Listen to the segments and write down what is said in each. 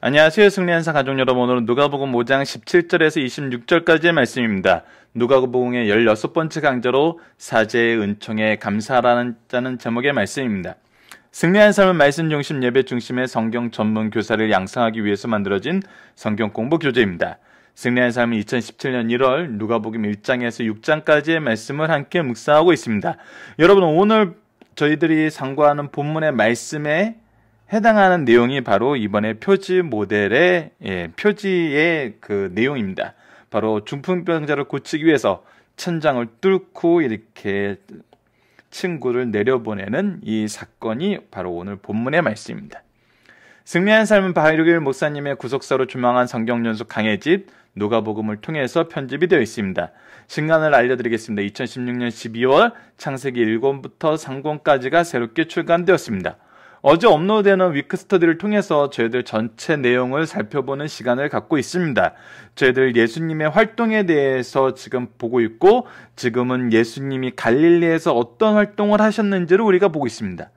안녕하세요. 승리한사 가족 여러분, 오늘은 누가복음 5장 17절에서 26절까지의 말씀입니다. 누가복음의 16번째 강좌로 사죄의 은총에 감사하라는 제목의 말씀입니다. 승리한 삶은 말씀 중심 예배 중심의 성경 전문 교사를 양성하기 위해서 만들어진 성경 공부 교재입니다. 승리한 삶은 2017년 1월 누가복음 1장에서 6장까지의 말씀을 함께 묵상하고 있습니다. 여러분, 오늘 저희들이 상고하는 본문의 말씀에 해당하는 내용이 바로 이번에 표지 모델의 표지의 그 내용입니다. 바로 중풍병자를 고치기 위해서 천장을 뚫고 이렇게 친구를 내려보내는 이 사건이 바로 오늘 본문의 말씀입니다. 승리한 삶은 바이루길 목사님의 구속사로 주망한 성경연수 강해집 누가복음을 통해서 편집이 되어 있습니다. 신간을 알려드리겠습니다. 2016년 12월 창세기 1권부터 3권까지가 새롭게 출간되었습니다. 어제 업로드되는 위크스터디를 통해서 저희들 전체 내용을 살펴보는 시간을 갖고 있습니다. 저희들 예수님의 활동에 대해서 지금 보고 있고, 지금은 예수님이 갈릴리에서 어떤 활동을 하셨는지를 우리가 보고 있습니다.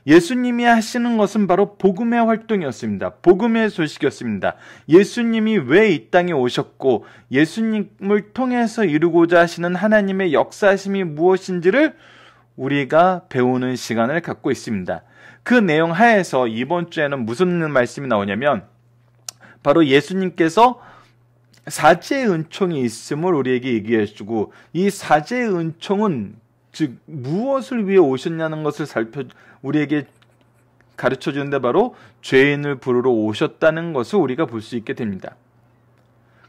예수님이 하시는 것은 바로 복음의 활동이었습니다. 복음의 소식이었습니다. 예수님이 왜 이 땅에 오셨고 예수님을 통해서 이루고자 하시는 하나님의 역사심이 무엇인지를 우리가 배우는 시간을 갖고 있습니다. 그 내용 하에서 이번 주에는 무슨 말씀이 나오냐면 바로 예수님께서 사죄의 은총이 있음을 우리에게 얘기해 주고, 이 사죄의 은총은 즉 무엇을 위해 오셨냐는 것을 우리에게 가르쳐 주는데 바로 죄인을 부르러 오셨다는 것을 우리가 볼 수 있게 됩니다.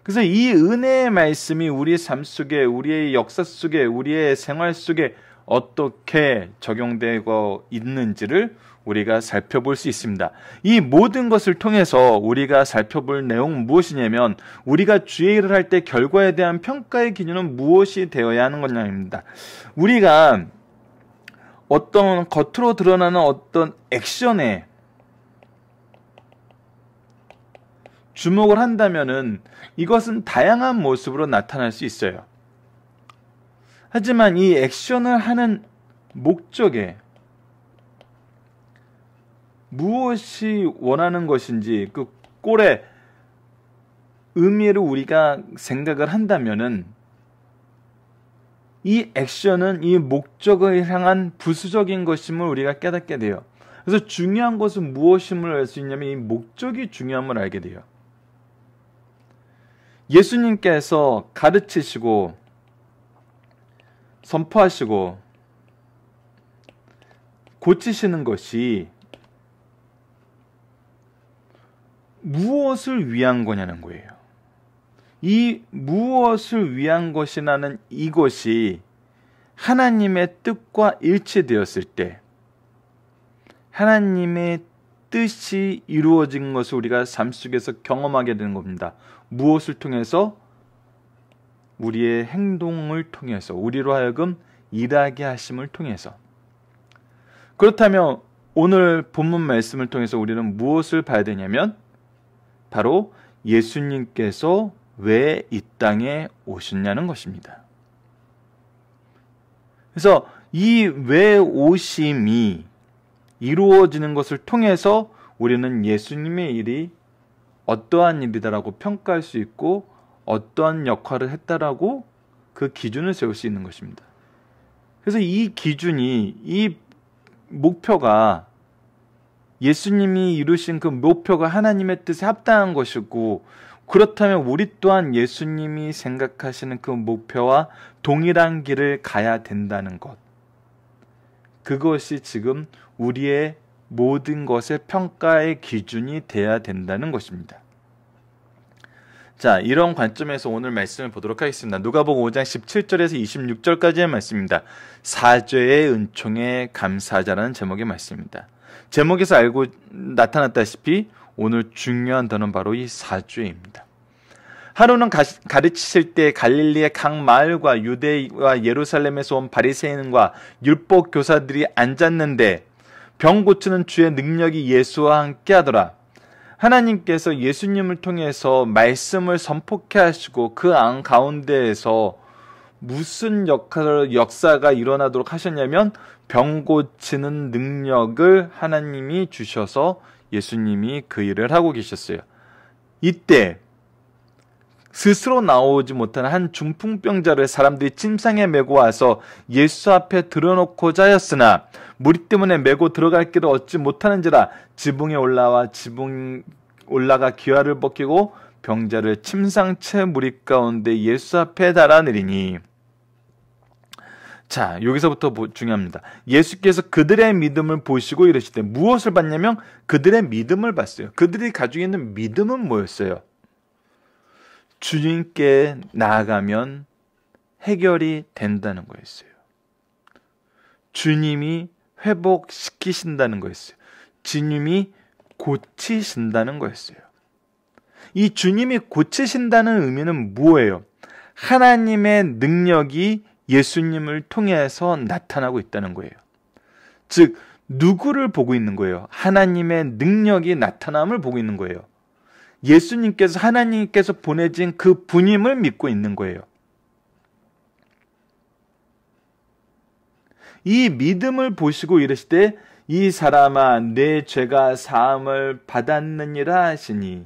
그래서 이 은혜의 말씀이 우리의 삶 속에, 우리의 역사 속에, 우리의 생활 속에 어떻게 적용되고 있는지를 우리가 살펴볼 수 있습니다. 이 모든 것을 통해서 우리가 살펴볼 내용은 무엇이냐면, 우리가 주의 일을 할 때 결과에 대한 평가의 기준은 무엇이 되어야 하는 거냐입니다. 우리가 어떤 겉으로 드러나는 어떤 액션에 주목을 한다면은 이것은 다양한 모습으로 나타날 수 있어요. 하지만 이 액션을 하는 목적에 무엇이 원하는 것인지, 그 꼴의 의미를 우리가 생각을 한다면은 이 액션은 이 목적을 향한 부수적인 것임을 우리가 깨닫게 돼요. 그래서 중요한 것은 무엇임을 알 수 있냐면 이 목적이 중요함을 알게 돼요. 예수님께서 가르치시고 선포하시고 고치시는 것이 무엇을 위한 거냐는 거예요. 이 무엇을 위한 것이라는 이것이 하나님의 뜻과 일치되었을 때 하나님의 뜻이 이루어진 것을 우리가 삶 속에서 경험하게 되는 겁니다. 무엇을 통해서? 우리의 행동을 통해서, 우리로 하여금 일하게 하심을 통해서. 그렇다면 오늘 본문 말씀을 통해서 우리는 무엇을 봐야 되냐면 바로 예수님께서 왜 이 땅에 오셨냐는 것입니다. 그래서 이 왜 오심이 이루어지는 것을 통해서 우리는 예수님의 일이 어떠한 일이다라고 평가할 수 있고, 어떠한 역할을 했다라고 그 기준을 세울 수 있는 것입니다. 그래서 이 기준이, 이 목표가, 예수님이 이루신 그 목표가 하나님의 뜻에 합당한 것이고, 그렇다면 우리 또한 예수님이 생각하시는 그 목표와 동일한 길을 가야 된다는 것, 그것이 지금 우리의 모든 것의 평가의 기준이 돼야 된다는 것입니다. 자, 이런 관점에서 오늘 말씀을 보도록 하겠습니다. 누가복음 5장 17절에서 26절까지의 말씀입니다. 사죄의 은총에 감사하자라는 제목의 말씀입니다. 제목에서 알고 나타났다시피 오늘 중요한 단어는 바로 이 사죄입니다. 하루는 가르치실 때 갈릴리의 각 마을과 유대와 예루살렘에서 온 바리새인과 율법 교사들이 앉았는데 병 고치는 주의 능력이 예수와 함께 하더라. 하나님께서 예수님을 통해서 말씀을 선포케 하시고 그 안 가운데에서 무슨 역사가 일어나도록 하셨냐면 병 고치는 능력을 하나님이 주셔서 예수님이 그 일을 하고 계셨어요. 이때 스스로 나오지 못하는 한 중풍병자를 사람들이 침상에 메고 와서 예수 앞에 들어놓고자 하였으나 무리 때문에 메고 들어갈 길을 얻지 못하는지라 지붕에 올라가 기와를 벗기고 병자를 침상채 무리 가운데 예수 앞에 달아내리니. 자, 여기서부터 중요합니다. 예수께서 그들의 믿음을 보시고 이르시되 무엇을 봤냐면 그들의 믿음을 봤어요. 그들이 가지고 있는 믿음은 뭐였어요? 주님께 나아가면 해결이 된다는 거였어요. 주님이 회복시키신다는 거였어요. 주님이 고치신다는 거였어요. 이 주님이 고치신다는 의미는 뭐예요? 하나님의 능력이 예수님을 통해서 나타나고 있다는 거예요. 즉, 누구를 보고 있는 거예요? 하나님의 능력이 나타남을 보고 있는 거예요. 예수님께서 하나님께서 보내진 그 분임을 믿고 있는 거예요. 이 믿음을 보시고 이르시되 이 사람아 내 죄가 사함을 받았느니라 하시니.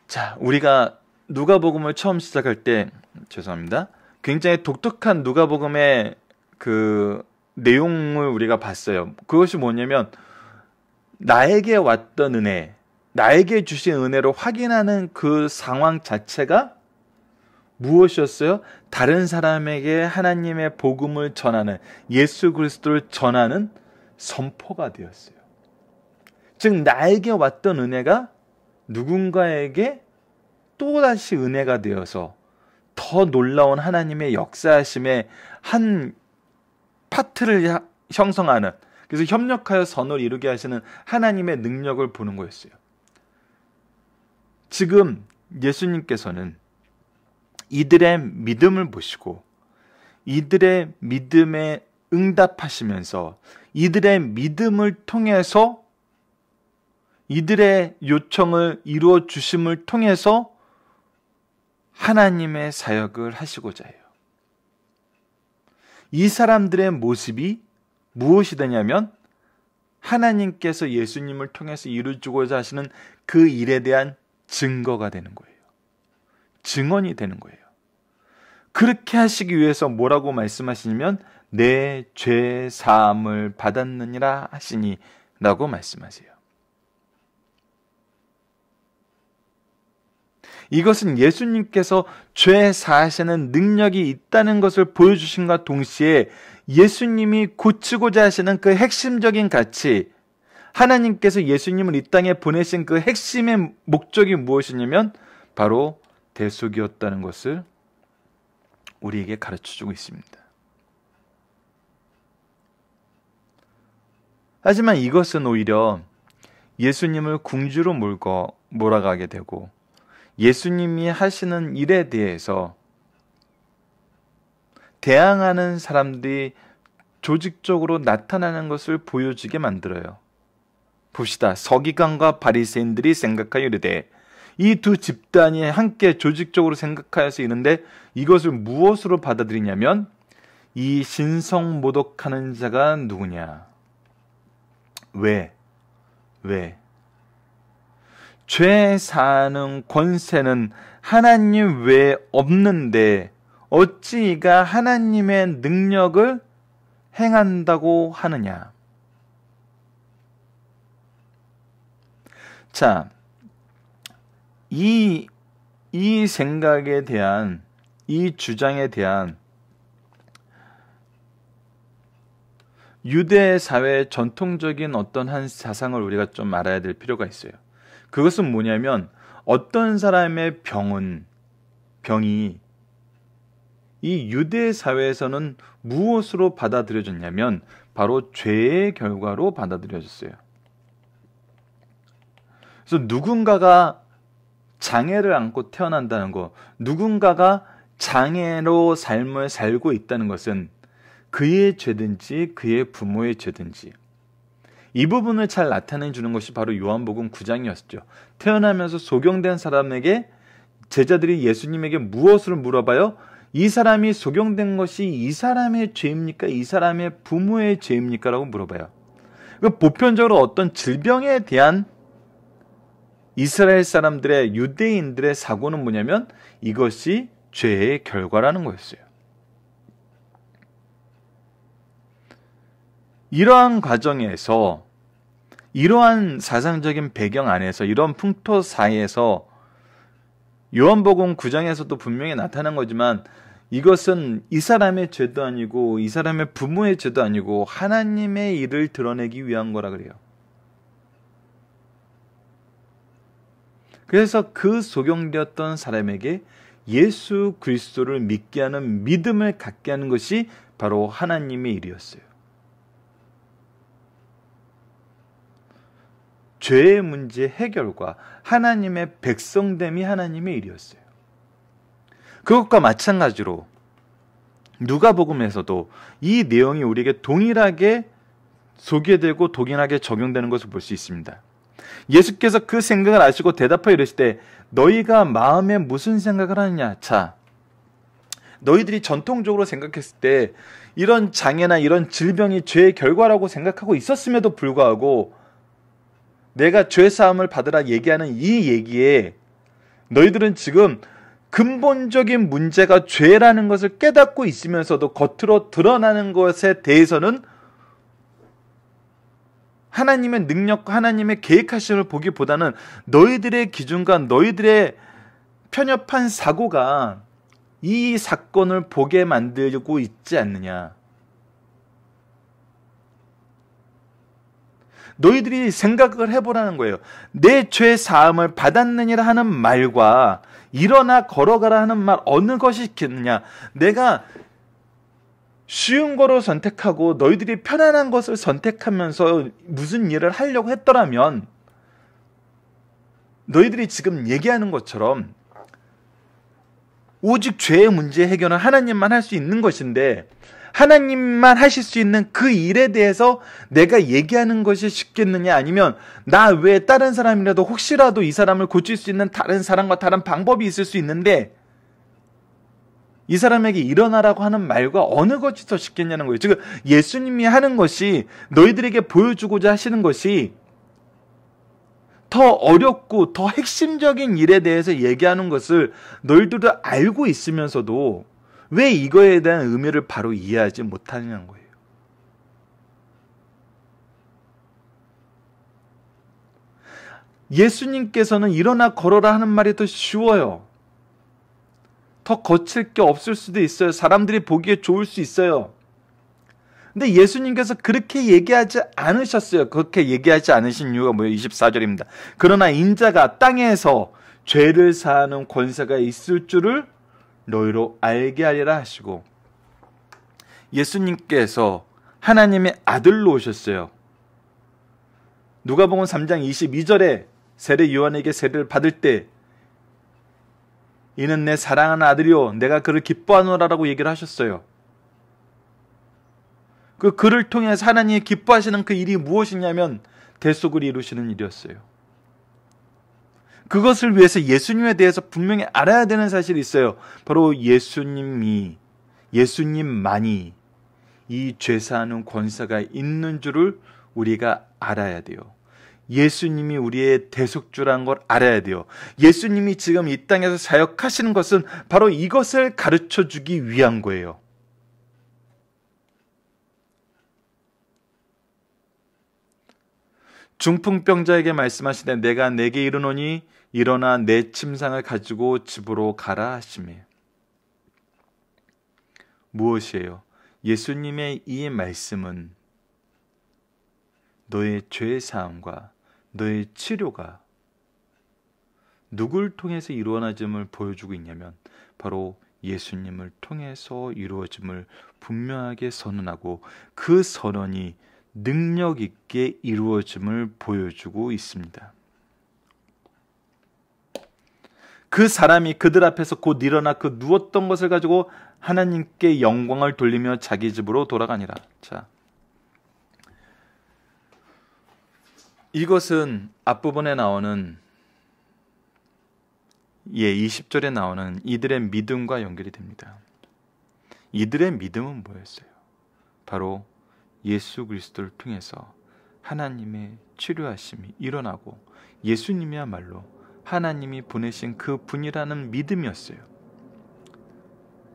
자, 우리가 누가복음을 처음 시작할 때 죄송합니다. 굉장히 독특한 누가복음의 그 내용을 우리가 봤어요. 그것이 뭐냐면 나에게 왔던 은혜, 나에게 주신 은혜로 확인하는 그 상황 자체가 무엇이었어요? 다른 사람에게 하나님의 복음을 전하는, 예수 그리스도를 전하는 선포가 되었어요. 즉 나에게 왔던 은혜가 누군가에게 또다시 은혜가 되어서 더 놀라운 하나님의 역사하심의 한 파트를 형성하는, 그래서 협력하여 선을 이루게 하시는 하나님의 능력을 보는 거였어요. 지금 예수님께서는 이들의 믿음을 보시고 이들의 믿음에 응답하시면서 이들의 믿음을 통해서 이들의 요청을 이루어 주심을 통해서 하나님의 사역을 하시고자 해요. 이 사람들의 모습이 무엇이 되냐면 하나님께서 예수님을 통해서 이루고자 하시는 그 일에 대한 증거가 되는 거예요. 증언이 되는 거예요. 그렇게 하시기 위해서 뭐라고 말씀하시냐면 내 죄 사함을 받았느니라 하시니 라고 말씀하세요. 이것은 예수님께서 죄 사하시는 능력이 있다는 것을 보여주신과 동시에 예수님이 고치고자 하시는 그 핵심적인 가치, 하나님께서 예수님을 이 땅에 보내신 그 핵심의 목적이 무엇이냐면 바로 대속이었다는 것을 우리에게 가르쳐주고 있습니다. 하지만 이것은 오히려 예수님을 궁지로 몰아가게 되고 예수님이 하시는 일에 대해서 대항하는 사람들이 조직적으로 나타나는 것을 보여주게 만들어요. 봅시다. 서기관과 바리새인들이 생각하여 이르되, 이 두 집단이 함께 조직적으로 생각하여서 이르는데 이것을 무엇으로 받아들이냐면 이 신성모독하는 자가 누구냐? 왜? 죄 사하는 권세는 하나님 외에 없는데 어찌 이가 하나님의 능력을 행한다고 하느냐? 자, 이 생각에 대한, 이 주장에 대한 유대 사회의 전통적인 어떤 한 사상을 우리가 좀 알아야 될 필요가 있어요. 그것은 뭐냐면 어떤 사람의 병이 이 유대 사회에서는 무엇으로 받아들여졌냐면 바로 죄의 결과로 받아들여졌어요. 그래서 누군가가 장애를 안고 태어난다는 것, 누군가가 장애로 삶을 살고 있다는 것은 그의 죄든지 그의 부모의 죄든지, 이 부분을 잘 나타내 주는 것이 바로 요한복음 9장이었죠. 태어나면서 소경된 사람에게 제자들이 예수님에게 무엇을 물어봐요? 이 사람이 소경된 것이 이 사람의 죄입니까? 이 사람의 부모의 죄입니까? 라고 물어봐요. 보편적으로 어떤 질병에 대한 이스라엘 사람들의, 유대인들의 사고는 뭐냐면 이것이 죄의 결과라는 거였어요. 이러한 과정에서, 이러한 사상적인 배경 안에서, 이러한 풍토 사이에서 요한복음 9장에서도 분명히 나타난 거지만 이것은 이 사람의 죄도 아니고 이 사람의 부모의 죄도 아니고 하나님의 일을 드러내기 위한 거라 그래요. 그래서 그 소경되었던 사람에게 예수 그리스도를 믿게 하는 믿음을 갖게 하는 것이 바로 하나님의 일이었어요. 죄의 문제 해결과 하나님의 백성됨이 하나님의 일이었어요. 그것과 마찬가지로 누가복음에서도 이 내용이 우리에게 동일하게 소개되고 동일하게 적용되는 것을 볼 수 있습니다. 예수께서 그 생각을 아시고 대답하여 이르시되 너희가 마음에 무슨 생각을 하느냐. 자, 너희들이 전통적으로 생각했을 때 이런 장애나 이런 질병이 죄의 결과라고 생각하고 있었음에도 불구하고 내가 죄사함을 받으라 얘기하는 이 얘기에 너희들은 지금 근본적인 문제가 죄라는 것을 깨닫고 있으면서도 겉으로 드러나는 것에 대해서는 하나님의 능력과 하나님의 계획하심을 보기보다는 너희들의 기준과 너희들의 편협한 사고가 이 사건을 보게 만들고 있지 않느냐. 너희들이 생각을 해보라는 거예요. 내 죄 사함을 받았느니라 하는 말과 일어나 걸어가라 하는 말 어느 것이 있겠느냐. 내가 쉬운 거로 선택하고 너희들이 편안한 것을 선택하면서 무슨 일을 하려고 했더라면 너희들이 지금 얘기하는 것처럼 오직 죄의 문제 해결은 하나님만 할 수 있는 것인데 하나님만 하실 수 있는 그 일에 대해서 내가 얘기하는 것이 쉽겠느냐, 아니면 나 외에 다른 사람이라도 혹시라도 이 사람을 고칠 수 있는 다른 사람과 다른 방법이 있을 수 있는데 이 사람에게 일어나라고 하는 말과 어느 것이 더 쉽겠냐는 거예요. 지금 예수님이 하는 것이, 너희들에게 보여주고자 하시는 것이 더 어렵고 더 핵심적인 일에 대해서 얘기하는 것을 너희들도 알고 있으면서도 왜 이거에 대한 의미를 바로 이해하지 못하냐는 거예요. 예수님께서는 일어나 걸어라 하는 말이 더 쉬워요. 더 거칠 게 없을 수도 있어요. 사람들이 보기에 좋을 수 있어요. 근데 예수님께서 그렇게 얘기하지 않으셨어요. 그렇게 얘기하지 않으신 이유가 뭐예요? 24절입니다. 그러나 인자가 땅에서 죄를 사하는 권세가 있을 줄을 너희로 알게 하리라 하시고, 예수님께서 하나님의 아들로 오셨어요. 누가복음 3장 22절에 세례 요한에게 세례를 받을 때 이는 내 사랑하는 아들이요 내가 그를 기뻐하노라라고 얘기를 하셨어요. 그 그를 통해서 하나님이 기뻐하시는 그 일이 무엇이냐면 대속을 이루시는 일이었어요. 그것을 위해서 예수님에 대해서 분명히 알아야 되는 사실이 있어요. 바로 예수님만이 이 죄사하는 권세가 있는 줄을 우리가 알아야 돼요. 예수님이 우리의 대속주라는 걸 알아야 돼요. 예수님이 지금 이 땅에서 사역하시는 것은 바로 이것을 가르쳐주기 위한 거예요. 중풍병자에게 말씀하시되 내가 내게 이르노니 일어나 내 침상을 가지고 집으로 가라 하시매. 무엇이에요? 예수님의 이 말씀은 너의 죄 사함과 너의 치료가 누굴 통해서 이루어짐을 보여주고 있냐면 바로 예수님을 통해서 이루어짐을 분명하게 선언하고 그 선언이 능력 있게 이루어짐을 보여주고 있습니다. 그 사람이 그들 앞에서 곧 일어나 그 누웠던 것을 가지고 하나님께 영광을 돌리며 자기 집으로 돌아가니라. 자, 이것은 앞부분에 나오는 20절에 나오는 이들의 믿음과 연결이 됩니다. 이들의 믿음은 뭐였어요? 바로 예수 그리스도를 통해서 하나님의 치료하심이 일어나고 예수님이야말로 하나님이 보내신 그 분이라는 믿음이었어요.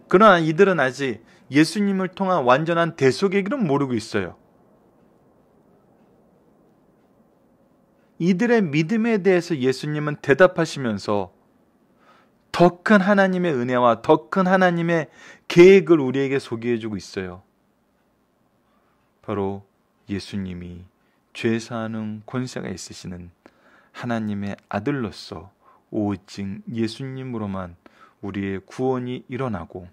그러나 이들은 아직 예수님을 통한 완전한 대속의 길은 모르고 있어요. 이들의 믿음에 대해서 예수님은 대답하시면서 더 큰 하나님의 은혜와 더 큰 하나님의 계획을 우리에게 소개해주고 있어요. 바로 예수님이 죄 사하는 권세가 있으시는 하나님의 아들로서 오직 예수님으로만 우리의 구원이 일어나고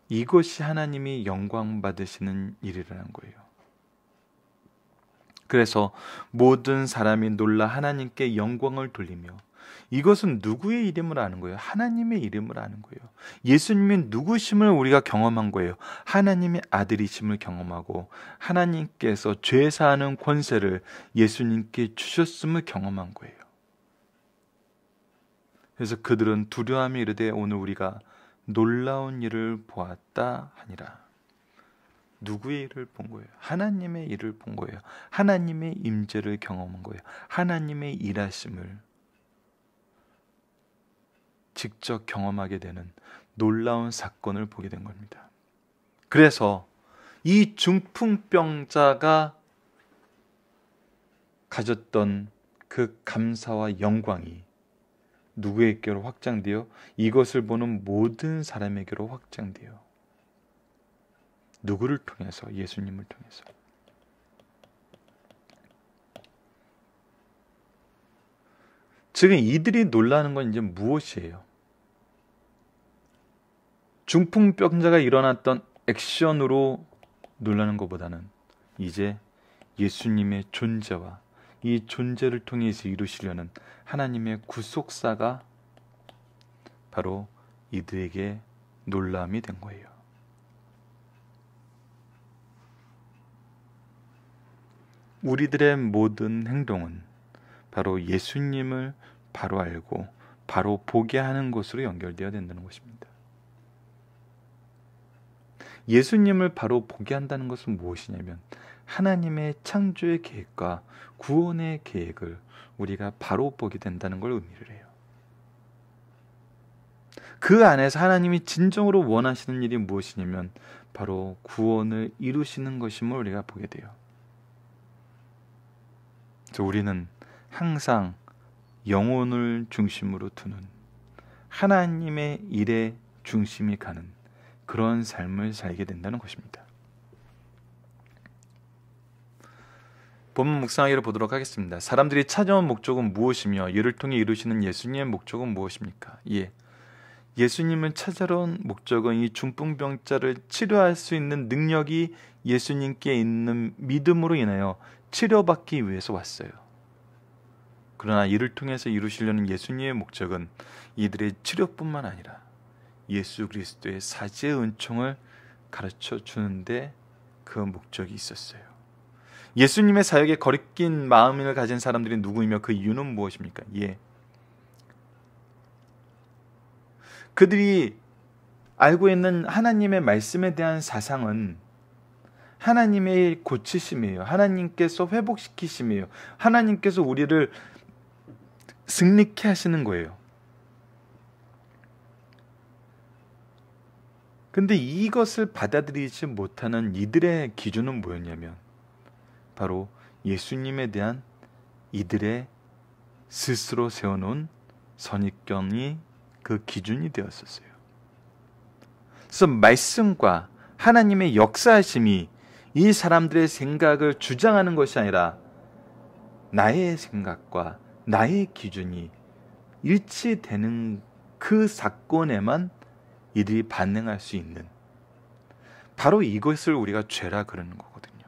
이것이 하나님이 영광 받으시는 일이라는 거예요. 그래서 모든 사람이 놀라 하나님께 영광을 돌리며 이것은 누구의 이름을 아는 거예요? 하나님의 이름을 아는 거예요. 예수님이 누구심을 우리가 경험한 거예요. 하나님의 아들이심을 경험하고 하나님께서 죄 사하는 권세를 예수님께 주셨음을 경험한 거예요. 그래서 그들은 두려움이 이르되 오늘 우리가 놀라운 일을 보았다 하니라. 누구의 일을 본 거예요? 하나님의 일을 본 거예요. 하나님의 임재를 경험한 거예요. 하나님의 일하심을 직접 경험하게 되는 놀라운 사건을 보게 된 겁니다. 그래서 이 중풍병자가 가졌던 그 감사와 영광이 누구에게로 확장되어 이것을 보는 모든 사람에게로 확장돼요. 누구를 통해서? 예수님을 통해서. 지금 이들이 놀라는 건 이제 무엇이에요? 중풍병자가 일어났던 액션으로 놀라는 것보다는 이제 예수님의 존재와 이 존재를 통해서 이루시려는 하나님의 구속사가 바로 이들에게 놀라움이 된 거예요. 우리들의 모든 행동은 바로 예수님을 바로 알고 바로 보게 하는 것으로 연결되어야 된다는 것입니다. 예수님을 바로 보게 한다는 것은 무엇이냐면 하나님의 창조의 계획과 구원의 계획을 우리가 바로 보게 된다는 걸 의미를 해요. 그 안에서 하나님이 진정으로 원하시는 일이 무엇이냐면 바로 구원을 이루시는 것임을 우리가 보게 돼요. 그래서 우리는 항상 영혼을 중심으로 두는 하나님의 일에 중심이 가는 그런 삶을 살게 된다는 것입니다. 본문 묵상하기를 보도록 하겠습니다. 사람들이 찾아온 목적은 무엇이며 이를 통해 이루시는 예수님의 목적은 무엇입니까? 예수님을 찾아러 온 목적은 이 중풍병자를 치료할 수 있는 능력이 예수님께 있는 믿음으로 인하여 치료받기 위해서 왔어요. 그러나 이를 통해서 이루시려는 예수님의 목적은 이들의 치료뿐만 아니라 예수 그리스도의 사지의 은총을 가르쳐 주는데 그 목적이 있었어요. 예수님의 사역에 거리낀 마음을 가진 사람들이 누구이며 그 이유는 무엇입니까? 그들이 알고 있는 하나님의 말씀에 대한 사상은 하나님의 고치심이에요. 하나님께서 회복시키심이에요. 하나님께서 우리를 승리케 하시는 거예요. 근데 이것을 받아들이지 못하는 이들의 기준은 뭐였냐면 바로 예수님에 대한 이들의 스스로 세워놓은 선입견이 그 기준이 되었었어요. 그래서 말씀과 하나님의 역사하심이 이 사람들의 생각을 주장하는 것이 아니라 나의 생각과 나의 기준이 일치되는 그 사건에만 이들이 반응할 수 있는 바로 이것을 우리가 죄라 그러는 거거든요.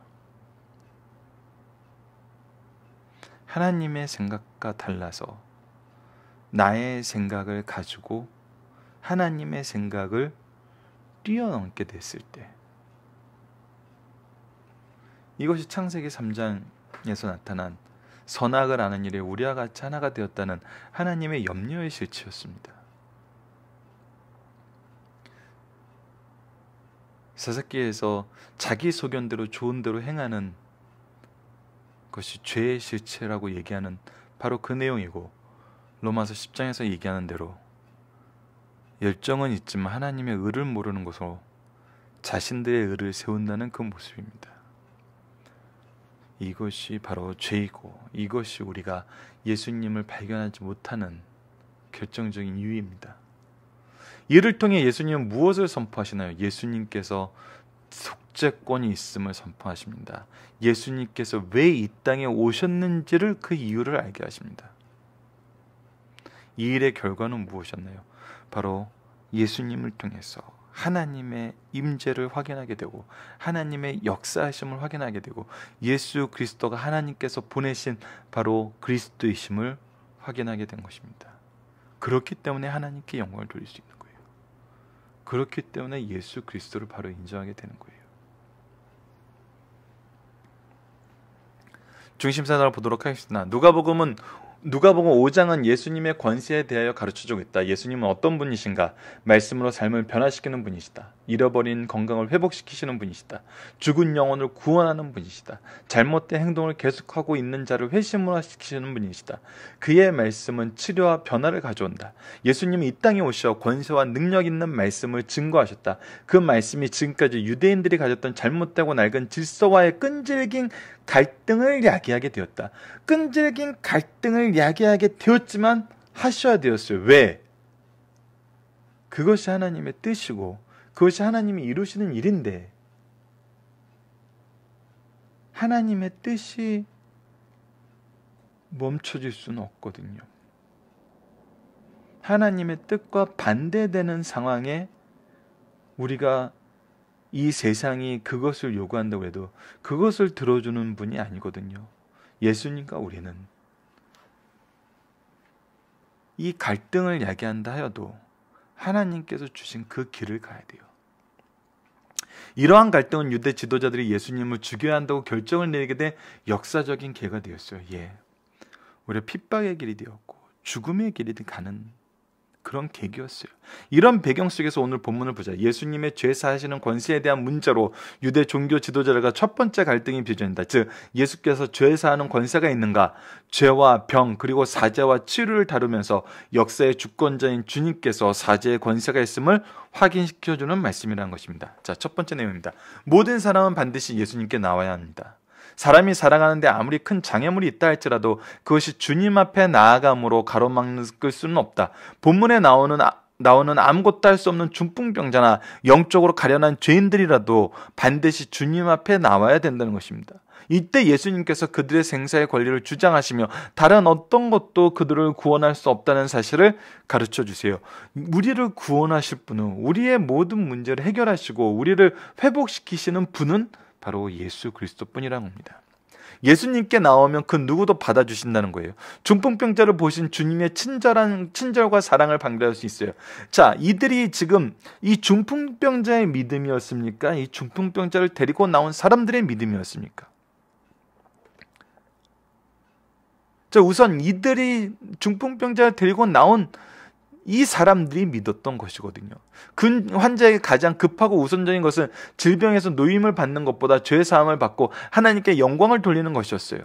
하나님의 생각과 달라서 나의 생각을 가지고 하나님의 생각을 뛰어넘게 됐을 때 이것이 창세기 3장에서 나타난 선악을 아는 일에 우리와 같이 하나가 되었다는 하나님의 염려의 실체였습니다. 사사기에서 자기 소견대로 좋은 대로 행하는 것이 죄의 실체라고 얘기하는 바로 그 내용이고, 로마서 10장에서 얘기하는 대로 열정은 있지만 하나님의 의를 모르는 것으로 자신들의 의를 세운다는 그 모습입니다. 이것이 바로 죄이고, 이것이 우리가 예수님을 발견하지 못하는 결정적인 이유입니다. 이를 통해 예수님은 무엇을 선포하시나요? 예수님께서 속죄권이 있음을 선포하십니다. 예수님께서 왜 이 땅에 오셨는지를, 그 이유를 알게 하십니다. 이 일의 결과는 무엇이었나요? 바로 예수님을 통해서 하나님의 임재를 확인하게 되고, 하나님의 역사하심을 확인하게 되고, 예수 그리스도가 하나님께서 보내신 바로 그리스도이심을 확인하게 된 것입니다. 그렇기 때문에 하나님께 영광을 돌릴 수 있는 거예요. 그렇기 때문에 예수 그리스도를 바로 인정하게 되는 거예요. 중심사상을 보도록 하겠습니다. 누가복음 5장은 예수님의 권세에 대하여 가르쳐주고 있다. 예수님은 어떤 분이신가? 말씀으로 삶을 변화시키는 분이시다. 잃어버린 건강을 회복시키시는 분이시다. 죽은 영혼을 구원하는 분이시다. 잘못된 행동을 계속하고 있는 자를 회심시키시는 분이시다. 그의 말씀은 치료와 변화를 가져온다. 예수님이 이 땅에 오셔 권세와 능력 있는 말씀을 증거하셨다. 그 말씀이 지금까지 유대인들이 가졌던 잘못되고 낡은 질서와의 끈질긴 갈등을 야기하게 되었다. 끈질긴 갈등을 야기하게 되었지만 하셔야 되었어요. 왜? 그것이 하나님의 뜻이고 그것이 하나님이 이루시는 일인데, 하나님의 뜻이 멈춰질 수는 없거든요. 하나님의 뜻과 반대되는 상황에 우리가 이 세상이 그것을 요구한다고 해도 그것을 들어주는 분이 아니거든요. 예수님과 우리는 이 갈등을 야기한다 하여도 하나님께서 주신 그 길을 가야 돼요. 이러한 갈등은 유대 지도자들이 예수님을 죽여야 한다고 결정을 내리게 된 역사적인 계기가 되었어요. 우리가 핍박의 길이 되었고 죽음의 길이 가는 그런 계기였어요. 이런 배경 속에서 오늘 본문을 보자. 예수님의 죄 사하시는 권세에 대한 문제로 유대 종교 지도자들과 첫 번째 갈등이 빚어진다. 즉 예수께서 죄 사하는 권세가 있는가? 죄와 병 그리고 사죄와 치료를 다루면서 역사의 주권자인 주님께서 사죄의 권세가 있음을 확인시켜주는 말씀이라는 것입니다. 자, 첫 번째 내용입니다. 모든 사람은 반드시 예수님께 나와야 합니다. 사람이 살아가는데 아무리 큰 장애물이 있다 할지라도 그것이 주님 앞에 나아감으로 가로막을 수는 없다. 본문에 나오는 아무것도 할 수 없는 중풍병자나 영적으로 가련한 죄인들이라도 반드시 주님 앞에 나와야 된다는 것입니다. 이때 예수님께서 그들의 생사의 권리를 주장하시며 다른 어떤 것도 그들을 구원할 수 없다는 사실을 가르쳐 주세요. 우리를 구원하실 분은, 우리의 모든 문제를 해결하시고 우리를 회복시키시는 분은 바로 예수 그리스도뿐이라는 겁니다. 예수님께 나오면 그 누구도 받아주신다는 거예요. 중풍병자를 보신 주님의 친절과 사랑을 방대할 수 있어요. 자, 이들이 지금 이 중풍병자의 믿음이었습니까? 이 중풍병자를 데리고 나온 사람들의 믿음이었습니까? 자, 우선 이들이 중풍병자를 데리고 나온 이 사람들이 믿었던 것이거든요. 그 환자에게 가장 급하고 우선적인 것은 질병에서 노임을 받는 것보다 죄 사함을 받고 하나님께 영광을 돌리는 것이었어요.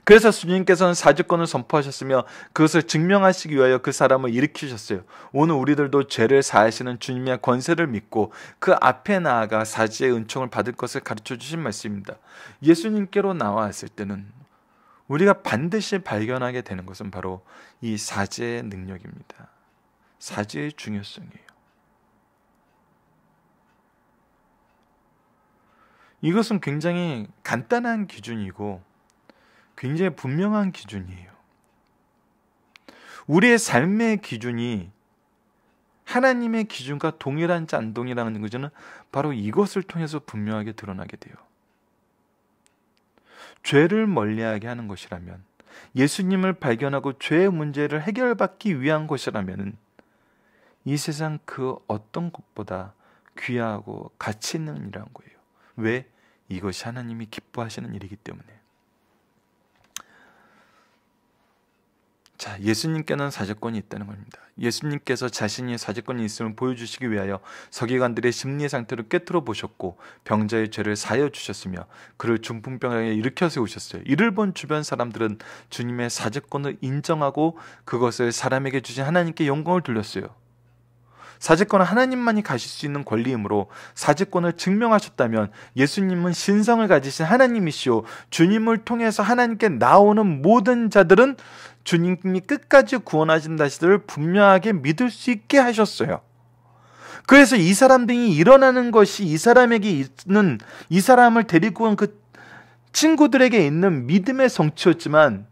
그래서 주님께서는 사죄권을 선포하셨으며 그것을 증명하시기 위하여 그 사람을 일으키셨어요. 오늘 우리들도 죄를 사하시는 주님의 권세를 믿고 그 앞에 나아가 사죄의 은총을 받을 것을 가르쳐 주신 말씀입니다. 예수님께로 나왔을 때는 우리가 반드시 발견하게 되는 것은 바로 이 사죄의 능력입니다. 사죄의 중요성이에요. 이것은 굉장히 간단한 기준이고 굉장히 분명한 기준이에요. 우리의 삶의 기준이 하나님의 기준과 동일한지 안 동일한지 것은 바로 이것을 통해서 분명하게 드러나게 돼요. 죄를 멀리하게 하는 것이라면, 예수님을 발견하고 죄의 문제를 해결받기 위한 것이라면 이 세상 그 어떤 것보다 귀하고 가치 있는 일이라는 거예요. 왜? 이것이 하나님이 기뻐하시는 일이기 때문에. 자, 예수님께는 사제권이 있다는 겁니다. 예수님께서 자신이 사제권이 있음을 보여주시기 위하여 서기관들의 심리 상태를 꿰뚫어 보셨고 병자의 죄를 사하여 주셨으며 그를 중풍병에 일으켜 세우셨어요. 이를 본 주변 사람들은 주님의 사제권을 인정하고 그것을 사람에게 주신 하나님께 영광을 돌렸어요. 사제권은 하나님만이 가질 수 있는 권리이므로 사제권을 증명하셨다면 예수님은 신성을 가지신 하나님이시오, 주님을 통해서 하나님께 나오는 모든 자들은 주님이 끝까지 구원하신다 시를 분명하게 믿을 수 있게 하셨어요. 그래서 이 사람 등이 일어나는 것이 이 사람에게 있는, 이 사람을 데리고 온 그 친구들에게 있는 믿음의 성취였지만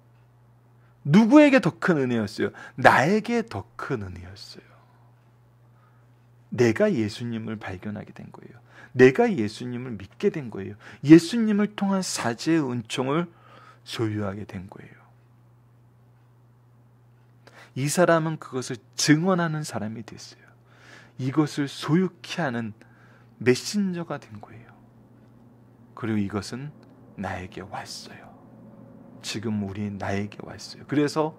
누구에게 더 큰 은혜였어요? 나에게 더 큰 은혜였어요. 내가 예수님을 발견하게 된 거예요. 내가 예수님을 믿게 된 거예요. 예수님을 통한 사제의 은총을 소유하게 된 거예요. 이 사람은 그것을 증언하는 사람이 됐어요. 이것을 소유케 하는 메신저가 된 거예요. 그리고 이것은 나에게 왔어요. 지금 우리 나에게 왔어요. 그래서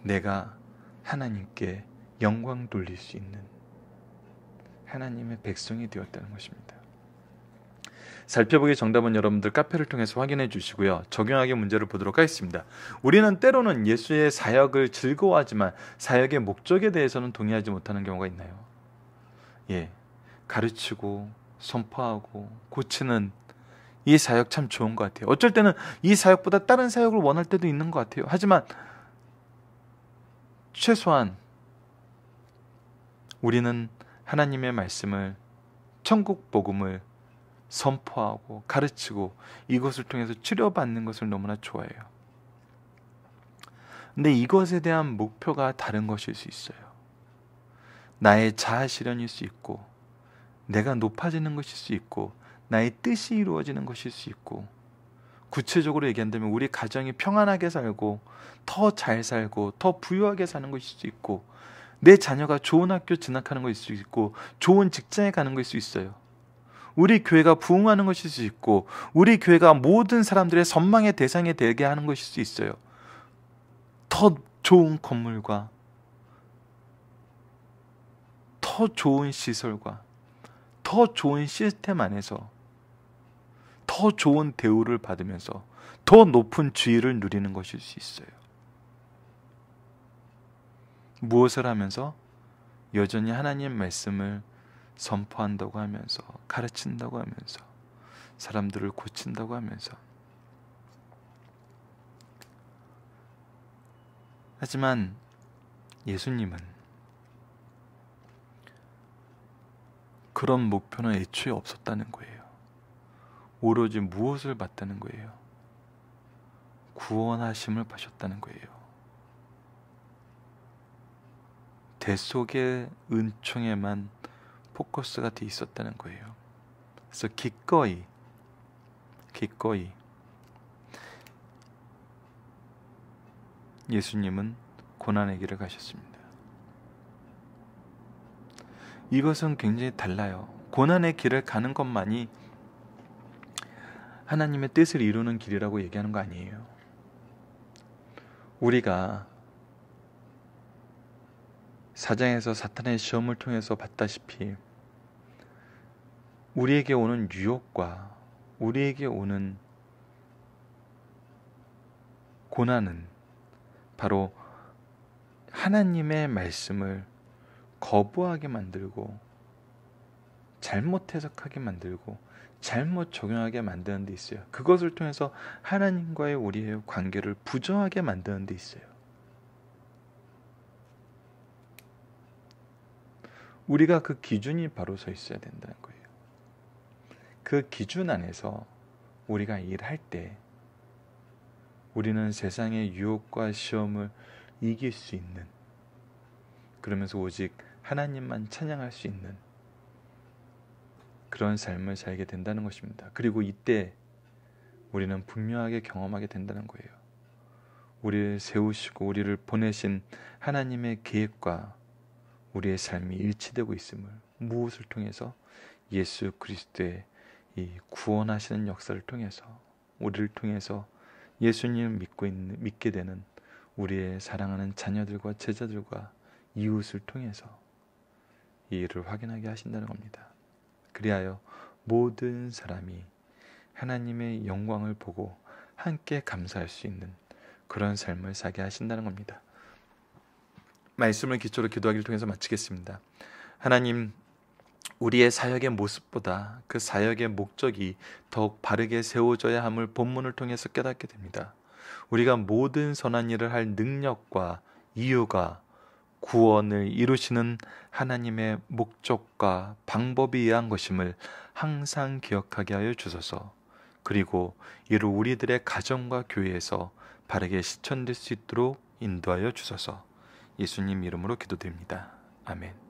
내가 하나님께 영광 돌릴 수 있는 하나님의 백성이 되었다는 것입니다. 살펴보기 정답은 여러분들 카페를 통해서 확인해 주시고요. 적용하기 문제를 보도록 하겠습니다. 우리는 때로는 예수의 사역을 즐거워하지만 사역의 목적에 대해서는 동의하지 못하는 경우가 있나요? 예, 가르치고 선포하고 고치는 이 사역 참 좋은 것 같아요. 어쩔 때는 이 사역보다 다른 사역을 원할 때도 있는 것 같아요. 하지만 최소한 우리는 하나님의 말씀을, 천국 복음을 선포하고 가르치고 이것을 통해서 치료받는 것을 너무나 좋아해요. 근데 이것에 대한 목표가 다른 것일 수 있어요. 나의 자아 실현일 수 있고, 내가 높아지는 것일 수 있고, 나의 뜻이 이루어지는 것일 수 있고, 구체적으로 얘기한다면 우리 가정이 평안하게 살고 더 잘 살고 더 부유하게 사는 것일 수 있고, 내 자녀가 좋은 학교 진학하는 것일 수 있고, 좋은 직장에 가는 것일 수 있어요. 우리 교회가 부흥하는 것일 수 있고, 우리 교회가 모든 사람들의 선망의 대상이 되게 하는 것일 수 있어요. 더 좋은 건물과 더 좋은 시설과 더 좋은 시스템 안에서 더 좋은 대우를 받으면서 더 높은 지위를 누리는 것일 수 있어요. 무엇을 하면서? 여전히 하나님 말씀을 선포한다고 하면서, 가르친다고 하면서, 사람들을 고친다고 하면서. 하지만 예수님은 그런 목표는 애초에 없었다는 거예요. 오로지 무엇을 받다는 거예요? 구원하심을 받으셨다는 거예요. 대속의 은총에만 포커스가 돼 있었다는 거예요. 그래서 기꺼이 예수님은 고난의 길을 가셨습니다. 이것은 굉장히 달라요. 고난의 길을 가는 것만이 하나님의 뜻을 이루는 길이라고 얘기하는 거 아니에요. 우리가 사장에서 사탄의 시험을 통해서 봤다시피 우리에게 오는 유혹과 우리에게 오는 고난은 바로 하나님의 말씀을 거부하게 만들고 잘못 해석하게 만들고 잘못 적용하게 만드는 데 있어요. 그것을 통해서 하나님과의 우리의 관계를 부정하게 만드는 데 있어요. 우리가 그 기준이 바로 서 있어야 된다는 거예요. 그 기준 안에서 우리가 일할 때 우리는 세상의 유혹과 시험을 이길 수 있는, 그러면서 오직 하나님만 찬양할 수 있는 그런 삶을 살게 된다는 것입니다. 그리고 이때 우리는 분명하게 경험하게 된다는 거예요. 우리를 세우시고 우리를 보내신 하나님의 계획과 우리의 삶이 일치되고 있음을, 무엇을 통해서? 예수 그리스도의 이 구원하시는 역사를 통해서, 우리를 통해서 예수님을 믿게 되는 우리의 사랑하는 자녀들과 제자들과 이웃을 통해서 이 일을 확인하게 하신다는 겁니다. 그리하여 모든 사람이 하나님의 영광을 보고 함께 감사할 수 있는 그런 삶을 살게 하신다는 겁니다. 말씀을 기초로 기도하기를 통해서 마치겠습니다. 하나님, 우리의 사역의 모습보다 그 사역의 목적이 더욱 바르게 세워져야 함을 본문을 통해서 깨닫게 됩니다. 우리가 모든 선한 일을 할 능력과 이유가 구원을 이루시는 하나님의 목적과 방법에 의한 것임을 항상 기억하게 하여 주소서. 그리고 이를 우리들의 가정과 교회에서 바르게 실천될 수 있도록 인도하여 주소서. 예수님 이름으로 기도드립니다. 아멘.